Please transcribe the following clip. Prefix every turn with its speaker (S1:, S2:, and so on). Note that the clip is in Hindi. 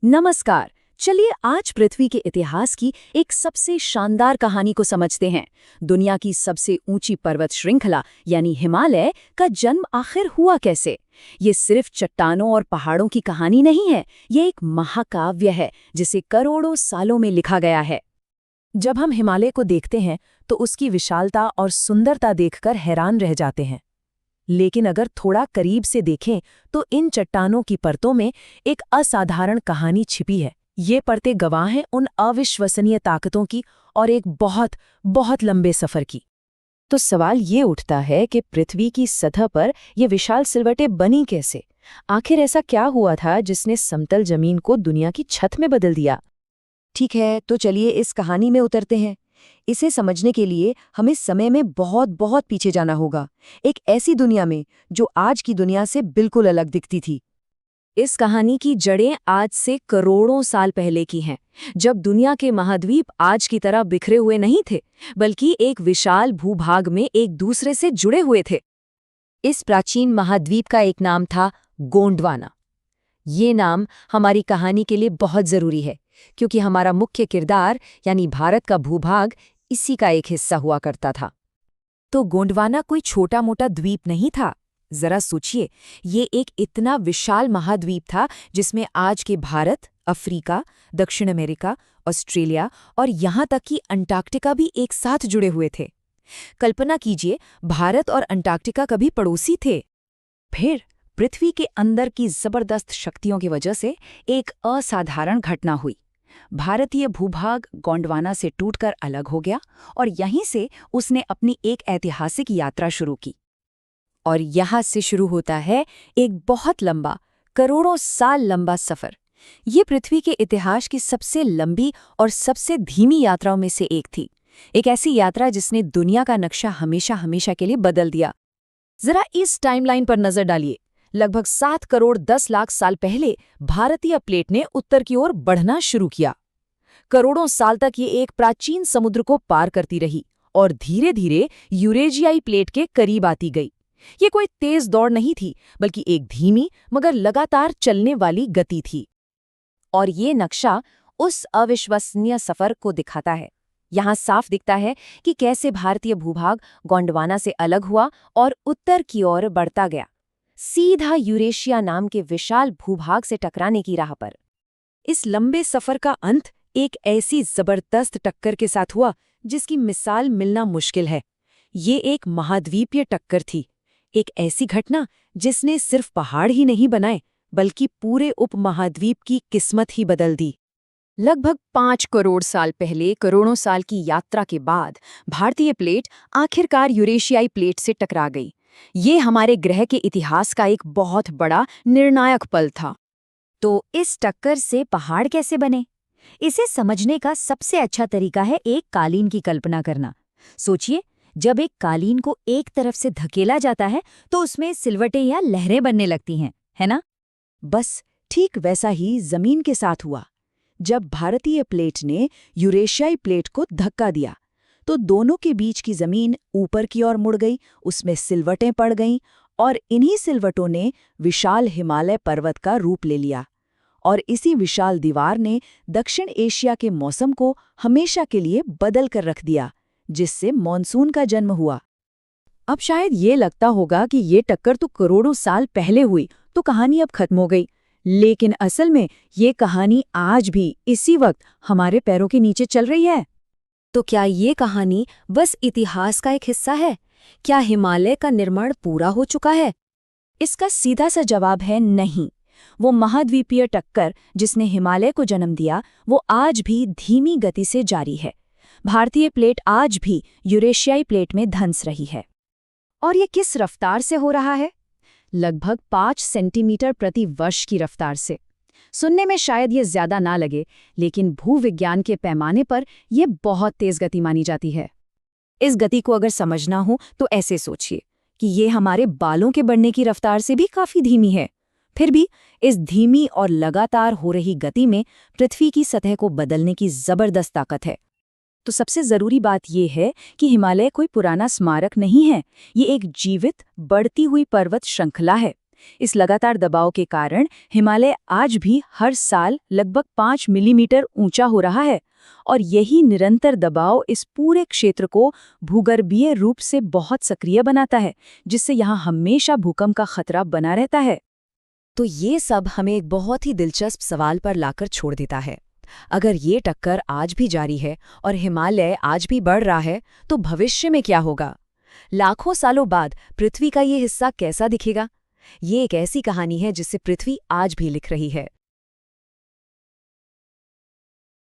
S1: नमस्कार। चलिए आज पृथ्वी के इतिहास की एक सबसे शानदार कहानी को समझते हैं। दुनिया की सबसे ऊंची पर्वत श्रृंखला यानी हिमालय का जन्म आखिर हुआ कैसे? ये सिर्फ चट्टानों और पहाड़ों की कहानी नहीं है, ये एक महाकाव्य है जिसे करोड़ों सालों में लिखा गया है।
S2: जब हम हिमालय को देखते हैं तो उसकी विशालता और सुंदरता देखकर हैरान रह जाते हैं। लेकिन अगर थोड़ा करीब से देखें तो इन चट्टानों की परतों में एक असाधारण कहानी छिपी है। ये परतें गवाह हैं उन अविश्वसनीय ताकतों की और एक बहुत बहुत लंबे सफर की।
S1: तो सवाल ये उठता है कि पृथ्वी की सतह पर ये विशाल सिलवटें बनी कैसे? आखिर ऐसा क्या हुआ था जिसने समतल जमीन को दुनिया की छत में बदल दिया? ठीक है, तो चलिए इस कहानी में उतरते हैं। इसे समझने के लिए हमें समय में बहुत बहुत पीछे जाना होगा, एक ऐसी दुनिया में जो आज की दुनिया से बिल्कुल अलग दिखती थी। इस कहानी की जड़ें आज से करोड़ों साल पहले की हैं, जब दुनिया के महाद्वीप आज की तरह बिखरे हुए नहीं थे, बल्कि एक विशाल भूभाग में एक दूसरे से जुड़े हुए थे। इस प्राचीन महाद्वीप का एक नाम था गोंडवाना। ये नाम हमारी कहानी के लिए बहुत जरूरी है, क्योंकि हमारा मुख्य किरदार यानी भारत का भूभाग इसी का एक हिस्सा हुआ करता था।
S2: तो गोंडवाना कोई छोटा मोटा द्वीप नहीं था। जरा सोचिए, ये एक इतना विशाल महाद्वीप था जिसमें आज के भारत, अफ्रीका, दक्षिण अमेरिका, ऑस्ट्रेलिया और यहाँ तक कि अंटार्कटिका भी एक साथ जुड़े हुए थे। कल्पना कीजिए, भारत और अंटार्कटिका कभी पड़ोसी थे। फिर पृथ्वी के अंदर की जबरदस्त शक्तियों की वजह से एक असाधारण घटना हुई। भारतीय भूभाग गोंडवाना से टूटकर अलग हो गया और यहीं से उसने अपनी एक ऐतिहासिक यात्रा शुरू की। और यहाँ से शुरू होता है एक बहुत लंबा, करोड़ों साल लंबा सफर। ये पृथ्वी के इतिहास की सबसे लंबी और सबसे धीमी यात्राओं में से एक थी। एक ऐसी यात्रा जिसने दुनिया का नक्शा हमेशा हमेशा के लिए बदल दिया। जरा इस टाइमलाइन पर नजर डालिए। लगभग 7 करोड़ 10 लाख साल पहले भारतीय प्लेट ने उत्तर की ओर बढ़ना शुरू किया। करोड़ों साल तक ये एक प्राचीन समुद्र को पार करती रही और धीरे धीरे यूरेशियाई प्लेट के करीब आती गई। ये कोई तेज दौड़ नहीं थी, बल्कि एक धीमी मगर लगातार चलने वाली गति थी। और ये नक्शा उस अविश्वसनीय सफर को दिखाता है। यहाँ साफ दिखता है कि कैसे भारतीय भूभाग गोंडवाना से अलग हुआ और उत्तर की ओर बढ़ता गया, सीधा यूरेशिया नाम के विशाल भूभाग से टकराने की राह पर। इस लंबे सफर का अंत एक ऐसी जबरदस्त टक्कर के साथ हुआ जिसकी मिसाल मिलना मुश्किल है। ये एक महाद्वीपीय टक्कर थी, एक ऐसी घटना जिसने सिर्फ पहाड़ ही नहीं बनाए, बल्कि पूरे उपमहाद्वीप की किस्मत ही बदल दी। लगभग 5 करोड़ साल पहले, करोड़ों साल की यात्रा के बाद भारतीय प्लेट आखिरकार यूरेशियाई प्लेट से टकरा गई। ये हमारे ग्रह के इतिहास का एक बहुत बड़ा निर्णायक पल था।
S1: तो इस टक्कर से पहाड़ कैसे बने? इसे समझने का सबसे अच्छा तरीका है एक कालीन की कल्पना करना। सोचिए, जब एक कालीन को एक तरफ से धकेला जाता है तो उसमें सिलवटें या लहरें बनने लगती हैं, है ना? बस ठीक वैसा ही जमीन के साथ हुआ। जब भारतीय प्लेट ने यूरेशियाई प्लेट को धक्का दिया तो दोनों के बीच की जमीन ऊपर की ओर मुड़ गई, उसमें सिलवटें पड़ गईं और इन्हीं सिलवटों ने विशाल हिमालय पर्वत का रूप ले लिया। और इसी विशाल दीवार ने दक्षिण एशिया के मौसम को हमेशा के लिए बदल कर रख दिया, जिससे मॉनसून का जन्म हुआ। अब शायद ये लगता होगा कि ये टक्कर तो करोड़ों साल पहले हुई, तो कहानी अब खत्म हो गई। लेकिन असल में ये कहानी आज भी इसी वक्त हमारे पैरों के नीचे चल रही है। तो क्या ये कहानी बस इतिहास का एक हिस्सा है? क्या हिमालय का निर्माण पूरा हो चुका है? इसका सीधा सा जवाब है नहीं। वो महाद्वीपीय टक्कर जिसने हिमालय को जन्म दिया, वो आज भी धीमी गति से जारी है। भारतीय प्लेट आज भी यूरेशियाई प्लेट में धंस रही है। और ये किस रफ्तार से हो रहा है? लगभग 5 सेंटीमीटर प्रति वर्ष की रफ्तार से। सुनने में शायद ये ज्यादा ना लगे, लेकिन भूविज्ञान के पैमाने पर यह बहुत तेज गति मानी जाती है। इस गति को अगर समझना हो तो ऐसे सोचिए कि ये हमारे बालों के बढ़ने की रफ्तार से भी काफी धीमी है। फिर भी इस धीमी और लगातार हो रही गति में पृथ्वी की सतह को बदलने की जबरदस्त ताकत है। तो सबसे जरूरी बात यह है कि हिमालय कोई पुराना स्मारक नहीं है, ये एक जीवित, बढ़ती हुई पर्वत श्रृंखला है। इस लगातार दबाव के कारण हिमालय आज भी हर साल लगभग 5 मिलीमीटर ऊंचा हो रहा है और यही निरंतर दबाव इस पूरे क्षेत्र को भूगर्भीय रूप से बहुत सक्रिय बनाता है, जिससे यहाँ हमेशा भूकंप का खतरा बना रहता है।
S2: तो ये सब हमें एक बहुत ही दिलचस्प सवाल पर लाकर छोड़ देता है। अगर ये टक्कर आज भी जारी है और हिमालय आज भी बढ़ रहा है, तो भविष्य में क्या होगा? लाखों सालों बाद पृथ्वी का ये हिस्सा कैसा दिखेगा? ये एक ऐसी कहानी है जिसे पृथ्वी आज भी लिख रही है।